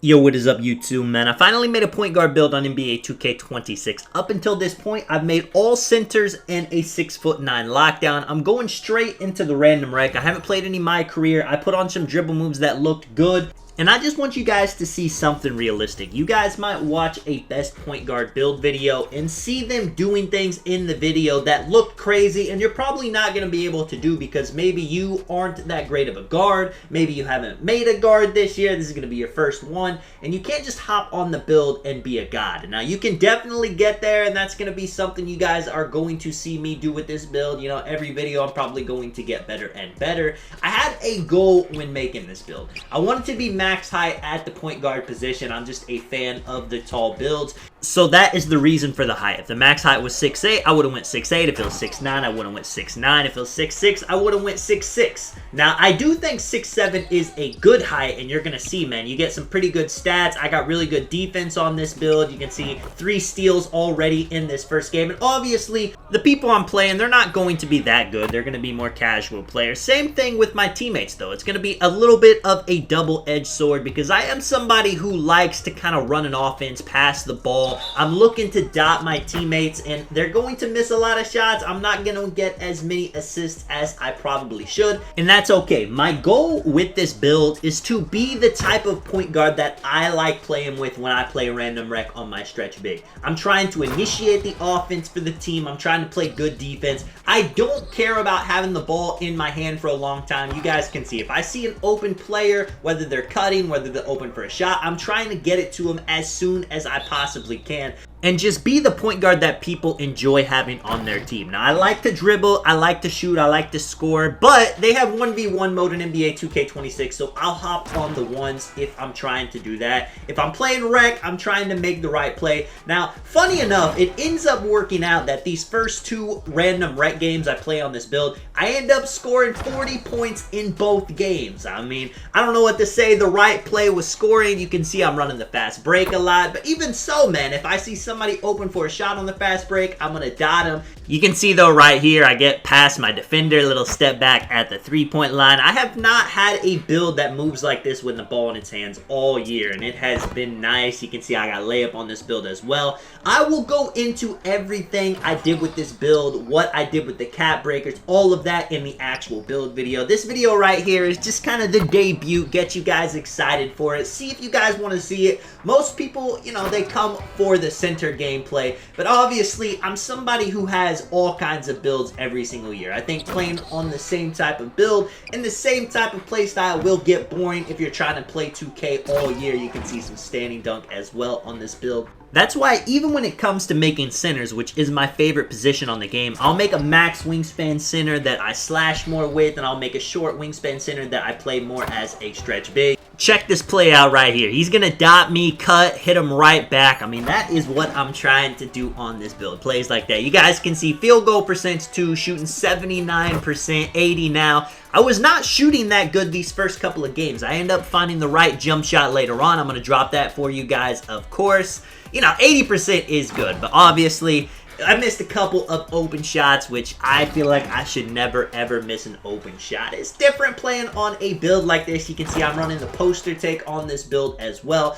Yo, what is up, YouTube, man? I finally made a point guard build on NBA 2K26. Up until this point, I've made all centers and a 6'9" lockdown. I'm going straight into the random rec. I haven't played any in my career. I put on some dribble moves that looked good. And I just want you guys to see something realistic. You guys might watch a best point guard build video and see them doing things in the video that look crazy and you're probably not going to be able to do because maybe you aren't that great of a guard. Maybe you haven't made a guard this year. This is going to be your first one. And you can't just hop on the build and be a god. Now, you can definitely get there, and that's going to be something you guys are going to see me do with this build. You know, every video I'm probably going to get better and better. I had a goal when making this build. I wanted to be max height at the point guard position. I'm just a fan of the tall builds. So that is the reason for the height. If the max height was 6'8", I would have went 6'8". If it was 6'9", I would have went 6'9". If it was 6'6", I would have went 6'6". Now, I do think 6'7" is a good height, and you're going to see, man, you get some pretty good stats. I got really good defense on this build. You can see 3 steals already in this first game. And obviously, the people I'm playing, they're not going to be that good. They're going to be more casual players. Same thing with my teammates, though. It's going to be a little bit of a double-edged sword because I am somebody who likes to kind of run an offense, pass the ball. I'm looking to dot my teammates, and they're going to miss a lot of shots. I'm not going to get as many assists as I probably should, and that's okay. My goal with this build is to be the type of point guard that I like playing with when I play random rec on my stretch big. I'm trying to initiate the offense for the team. I'm trying to play good defense. I don't care about having the ball in my hand for a long time. You guys can see if I see an open player, whether they're cutting, whether they're open for a shot, I'm trying to get it to them as soon as I possibly can and just be the point guard that people enjoy having on their team. Now, I like to dribble, I like to shoot, I like to score, but they have 1v1 mode in NBA 2K26, so I'll hop on the ones if I'm trying to do that. If I'm playing rec, I'm trying to make the right play. Now, funny enough, it ends up working out that these first 2 random rec games I play on this build, I end up scoring 40 points in both games. I mean, I don't know what to say. The right play was scoring. You can see I'm running the fast break a lot, but even so, man, if I see somebody open for a shot on the fast break, I'm going to dot him. You can see, though, right here, I get past my defender, little step back at the 3-point line. I have not had a build that moves like this with the ball in its hands all year, and it has been nice. You can see I got layup on this build as well. I will go into everything I did with this build, what I did with the cap breakers, all of that in the actual build video. This video right here is just kind of the debut, get you guys excited for it, see if you guys want to see it. Most people, you know, they come for the center gameplay, but obviously I'm somebody who has all kinds of builds every single year. I think playing on the same type of build and the same type of play style will get boring if you're trying to play 2K all year. You can see some standing dunk as well on this build. That's why even when it comes to making centers, which is my favorite position on the game, I'll make a max wingspan center that I slash more with, and I'll make a short wingspan center that I play more as a stretch big. Check this play out right here. He's going to dot me, cut, hit him right back. I mean, that is what I'm trying to do on this build. Plays like that. You guys can see field goal percent too, shooting 79%, 80 now. I was not shooting that good these first couple of games. I end up finding the right jump shot later on. I'm going to drop that for you guys, of course. You know, 80% is good, but obviously I missed a couple of open shots, which I feel like I should never, ever miss an open shot. It's different playing on a build like this. You can see I'm running the poster take on this build as well.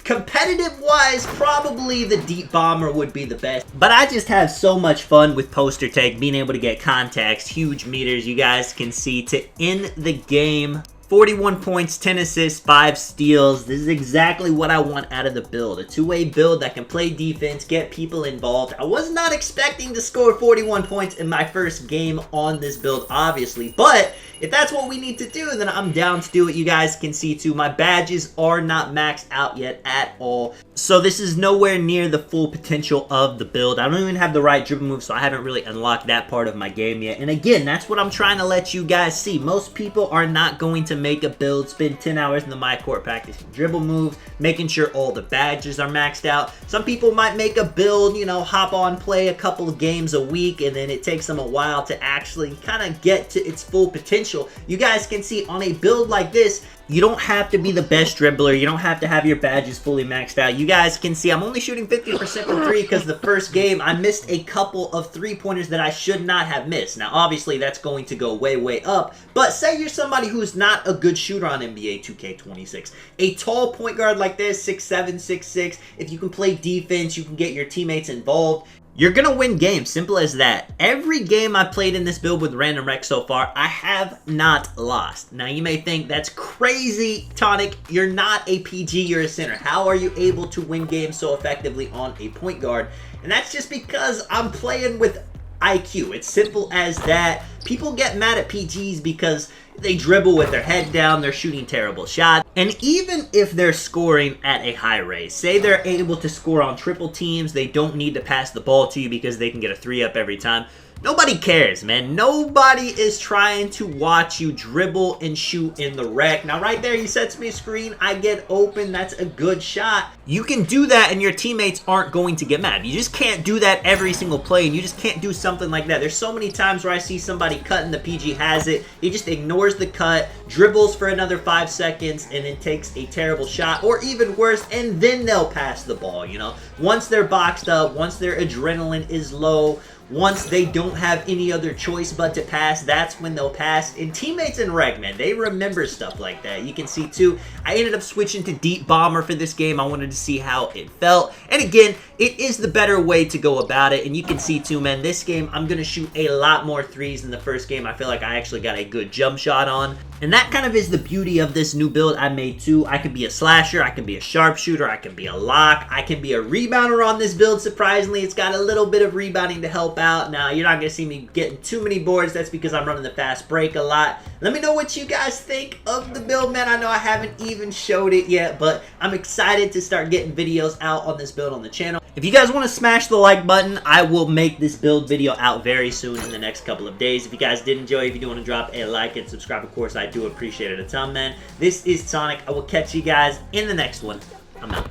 Competitive-wise, probably the deep bomber would be the best. But I just have so much fun with poster take, being able to get contacts, huge meters. You guys can see to end the game. 41 points, 10 assists, 5 steals. This is exactly what I want out of the build. A two-way build that can play defense, get people involved. I was not expecting to score 41 points in my first game on this build, obviously. But if that's what we need to do, then I'm down to do it. You guys can see, too, my badges are not maxed out yet at all. So this is nowhere near the full potential of the build. I don't even have the right dribble move, so I haven't really unlocked that part of my game yet. And again, that's what I'm trying to let you guys see. Most people are not going to make a build, spend 10 hours in the my court practicing dribble moves, making sure all the badges are maxed out. Some people might make a build, you know, hop on, play a couple of games a week, and then it takes them a while to actually kind of get to its full potential. You guys can see on a build like this, You don't have to be the best dribbler. You don't have to have your badges fully maxed out. You guys can see I'm only shooting 50% from 3 because the first game I missed a couple of 3-pointers that I should not have missed. Now, obviously, that's going to go way, way up. But say you're somebody who's not a good shooter on NBA 2K26. A tall point guard like this, 6'7", 6'6", if you can play defense, you can get your teammates involved. You're going to win games, simple as that. Every game I played in this build with Random Rec so far, I have not lost. Now, you may think that's crazy, Tonic. You're not a PG, you're a center. How are you able to win games so effectively on a point guard? And that's just because I'm playing with IQ. It's simple as that. People get mad at PGs because they dribble with their head down, they're shooting terrible shots. And even if they're scoring at a high rate, say they're able to score on triple teams, they don't need to pass the ball to you because they can get a 3-up every time. Nobody cares, man. Nobody is trying to watch you dribble and shoot in the rec. Now, right there, he sets me a screen. I get open. That's a good shot. You can do that, and your teammates aren't going to get mad. You just can't do that every single play, and you just can't do something like that. There's so many times where I see somebody cut and the PG has it. He just ignores the cut, dribbles for another 5 seconds, and then takes a terrible shot, or even worse, and then they'll pass the ball, you know? Once they're boxed up, once their adrenaline is low, once they don't have any other choice but to pass, that's when they'll pass. And teammates in rec, man, they remember stuff like that. You can see, too, I ended up switching to Deep Bomber for this game. I wanted to see how it felt. And again, it is the better way to go about it. And you can see, too, man, this game, I'm going to shoot a lot more threes than the first game. I feel like I actually got a good jump shot on. And that kind of is the beauty of this new build I made, too. I could be a slasher, I can be a sharpshooter, I can be a lock, I can be a rebounder on this build. Surprisingly, it's got a little bit of rebounding to help out. Now, you're not going to see me getting too many boards. That's because I'm running the fast break a lot. Let me know what you guys think of the build, man. I know I haven't even showed it yet, but I'm excited to start getting videos out on this build on the channel. If you guys want to smash the like button, I will make this build video out very soon in the next couple of days. If you guys did enjoy, if you do want to drop a like and subscribe, of course, I do appreciate it a ton, man. This is Sonic. I will catch you guys in the next one. I'm out.